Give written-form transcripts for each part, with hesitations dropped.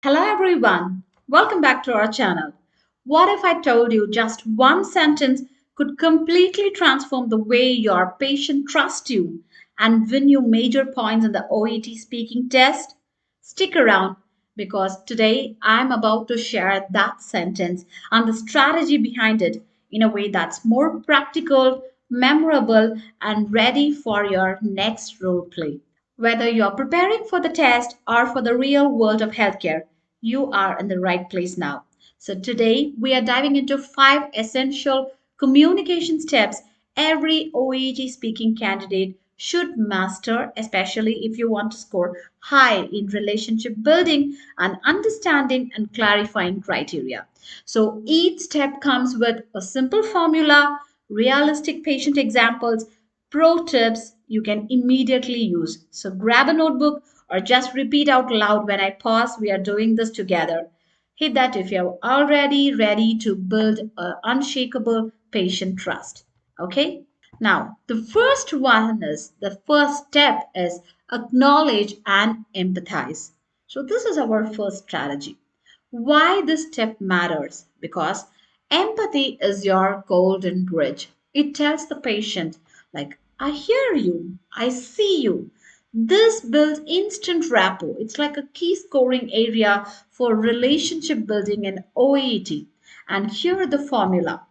Hello everyone, welcome back to our channel. What if I told you just one sentence could completely transform the way your patient trusts you and win you major points in the OET speaking test? Stick around because today I'm about to share that sentence and the strategy behind it in a way that's more practical, memorable, and ready for your next role play. Whether you're preparing for the test or for the real world of healthcare, you are in the right place now. So, today we are diving into five essential communication steps every OET speaking candidate should master, especially if you want to score high in relationship building and understanding and clarifying criteria. So, each step comes with a simple formula, realistic patient examples, pro tips you can immediately use. So grab a notebook or just repeat out loud when I pause. We are doing this together. Hit that if you're already ready to build an unshakable patient trust. Okay? Now, the first step is acknowledge and empathize. So, this is our first strategy. Why this step matters? Because empathy is your golden bridge. It tells the patient, like, I hear you, I see you. This builds instant rapport. It's like a key scoring area for relationship building in OET. And here the formula.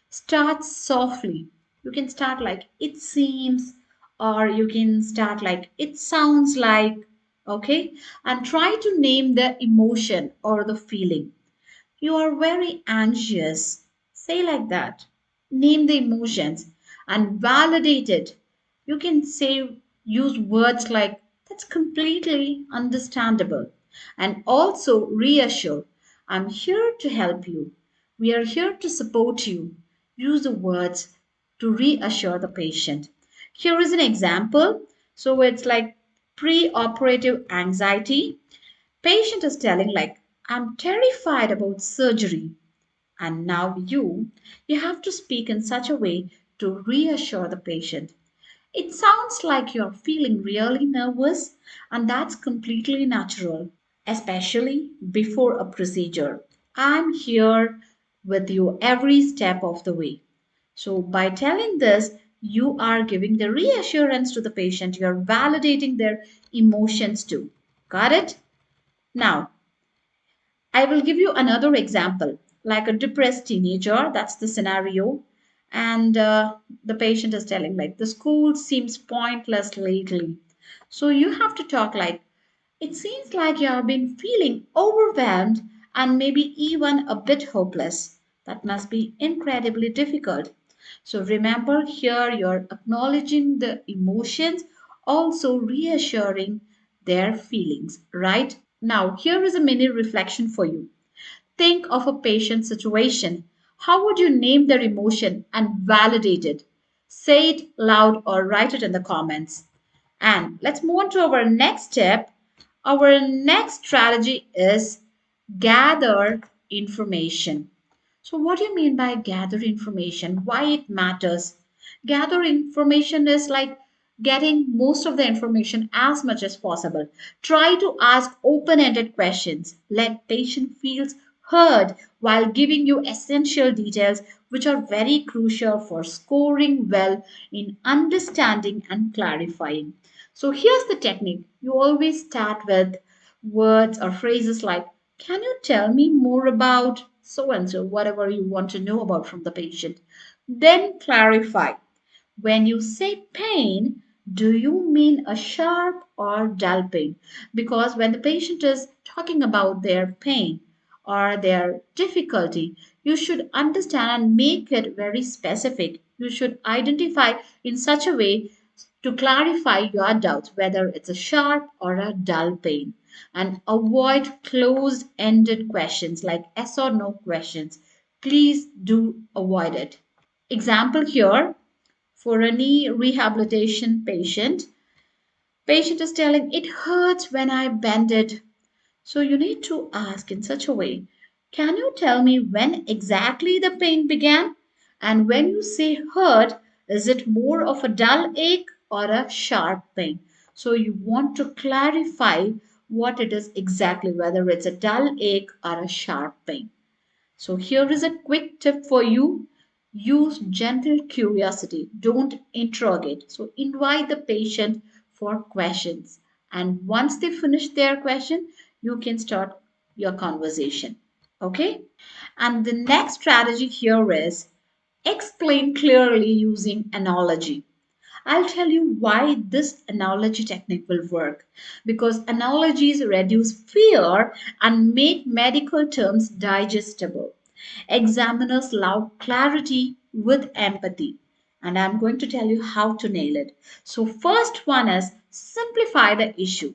Start softly. You can start like it seems, or you can start like it sounds like, okay? And try to name the emotion or the feeling. You are very anxious. Say like that. Name the emotions and validate it. You can say, use words like, that's completely understandable. And also reassure, I'm here to help you. We are here to support you. Use the words to reassure the patient. Here is an example. So it's like pre-operative anxiety. Patient is telling like, I'm terrified about surgery. And now you have to speak in such a way to reassure the patient. It sounds like you're feeling really nervous, and that's completely natural, especially before a procedure. I'm here with you every step of the way. So, by telling this, you are giving the reassurance to the patient, you're validating their emotions too. Got it? Now, I will give you another example, like a depressed teenager. That's the scenario. And the patient is telling, like, the school seems pointless lately. So you have to talk like, it seems like you have been feeling overwhelmed and maybe even a bit hopeless. That must be incredibly difficult. So remember here, you're acknowledging the emotions, also reassuring their feelings, right? Now, here is a mini reflection for you. Think of a patient situation. How would you name their emotion and validate it? Say it loud or write it in the comments. And let's move on to our next step. Our next strategy is gather information. So, what do you mean by gather information? Why it matters? Gather information is like getting most of the information as much as possible. Try to ask open-ended questions. Let patient feels heard while giving you essential details which are very crucial for scoring well in understanding and clarifying. So here's the technique. You always start with words or phrases like, can you tell me more about so and so, whatever you want to know about from the patient? Then clarify. When you say pain, do you mean a sharp or dull pain? Because when the patient is talking about their pain or their difficulty, you should understand and make it very specific. You should identify in such a way to clarify your doubts, whether it's a sharp or a dull pain. And avoid closed ended questions like yes or no questions. Please do avoid it. Example here, for a knee rehabilitation patient, patient is telling it hurts when I bend it. So you need to ask in such a way, can you tell me when exactly the pain began? And when you say hurt, is it more of a dull ache or a sharp pain? So you want to clarify what it is exactly, whether it's a dull ache or a sharp pain. So, here is a quick tip for you. Use gentle curiosity, don't interrogate. So, invite the patient for questions. And once they finish their question, you can start your conversation. Okay? And the next strategy here is explain clearly using analogy. I'll tell you why this analogy technique will work. Because analogies reduce fear and make medical terms digestible. Examiners love clarity with empathy. And I'm going to tell you how to nail it. So, first one is simplify the issue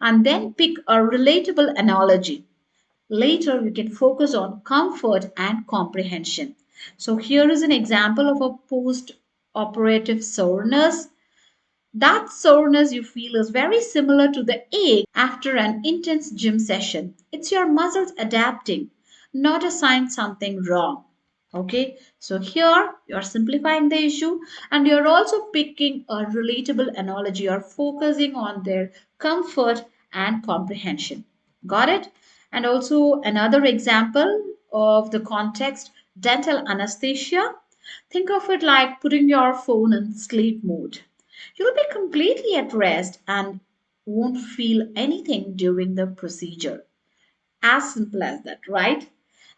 and then pick a relatable analogy. Later, you can focus on comfort and comprehension. So, here is an example of a post operative soreness. That soreness you feel is very similar to the ache after an intense gym session. It's your muscles adapting, not a sign something wrong. Okay, so here you're simplifying the issue and you're also picking a relatable analogy. You're focusing on their comfort and comprehension. Got it? And also, another example of the context dental anesthesia. Think of it like putting your phone in sleep mode. You'll be completely at rest and won't feel anything during the procedure. As simple as that, right?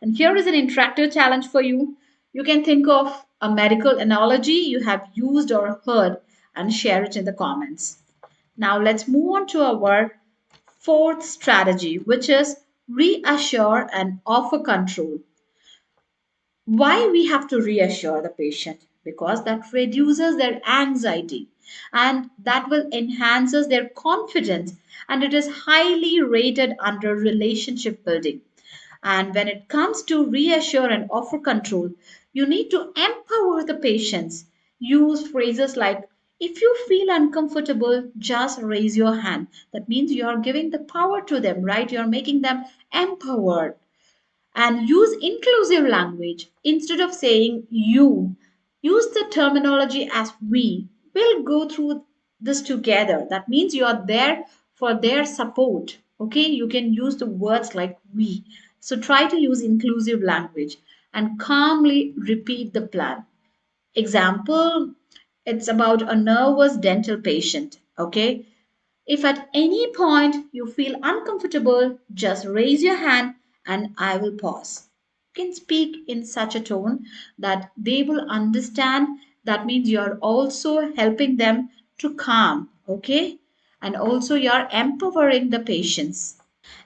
And here is an interactive challenge for you. You can think of a medical analogy you have used or heard and share it in the comments. Now let's move on to our fourth strategy, which is reassure and offer control. Why we have to reassure the patient? Because that reduces their anxiety and that will enhances their confidence, and it is highly rated under relationship building. And when it comes to reassure and offer control, you need to empower the patients. Use phrases like, if you feel uncomfortable, just raise your hand. That means you are giving the power to them, right? You're making them empowered. And use inclusive language. Instead of saying you, use the terminology as we. We'll go through this together. That means you are there for their support. Okay, you can use the words like we. So try to use inclusive language and calmly repeat the plan. Example, it's about a nervous dental patient. Okay, if at any point you feel uncomfortable, just raise your hand and I will pause. You can speak in such a tone that they will understand. That means you're also helping them to calm, okay? And also you're empowering the patients.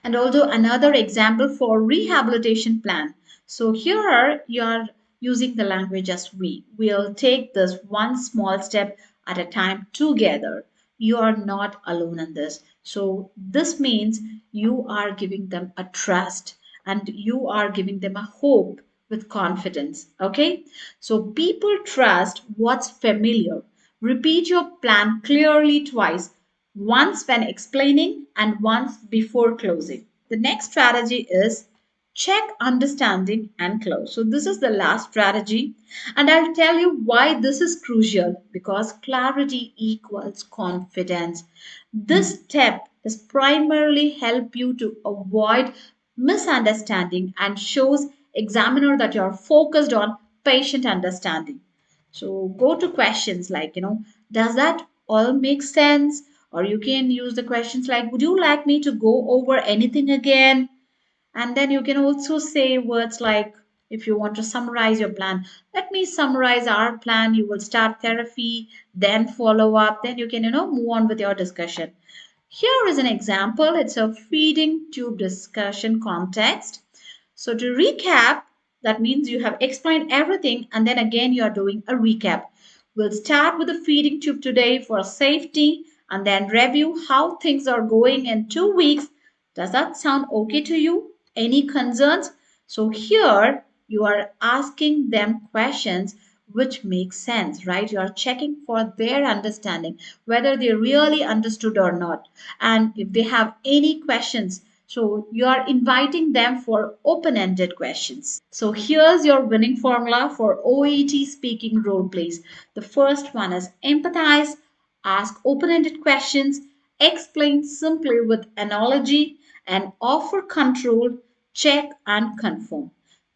And also another example for rehabilitation plan. So here you are using the language as we. We'll take this one small step at a time together. You are not alone in this. So this means you are giving them a trust and you are giving them a hope with confidence. Okay? So people trust what's familiar. Repeat your plan clearly twice, once when explaining and once before closing. The next strategy is check understanding and close. So, this is the last strategy, and I'll tell you why this is crucial because clarity equals confidence. This step is primarily help you to avoid misunderstanding and shows examiner that you're focused on patient understanding. So go to questions like, does that all make sense? Or you can use the questions like, would you like me to go over anything again? And then you can also say words like, if you want to summarize your plan, let me summarize our plan. You will start therapy, then follow up, then you can, move on with your discussion. Here is an example. It's a feeding tube discussion context. So to recap, that means you have explained everything and then again you are doing a recap. We'll start with the feeding tube today for safety and then review how things are going in 2 weeks. Does that sound okay to you? Any concerns? So here you are asking them questions which make sense, right? You are checking for their understanding, whether they really understood or not. And if they have any questions, so you are inviting them for open ended questions. So here's your winning formula for OET speaking role plays. The first one is empathize, ask open ended questions, explain simply with analogy, and offer control, check, and confirm.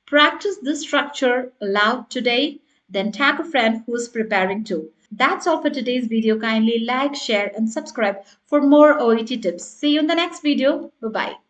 Practice this structure aloud today, then tag a friend who is preparing too. That's all for today's video. Kindly like, share, and subscribe for more OET tips. See you in the next video. Bye bye.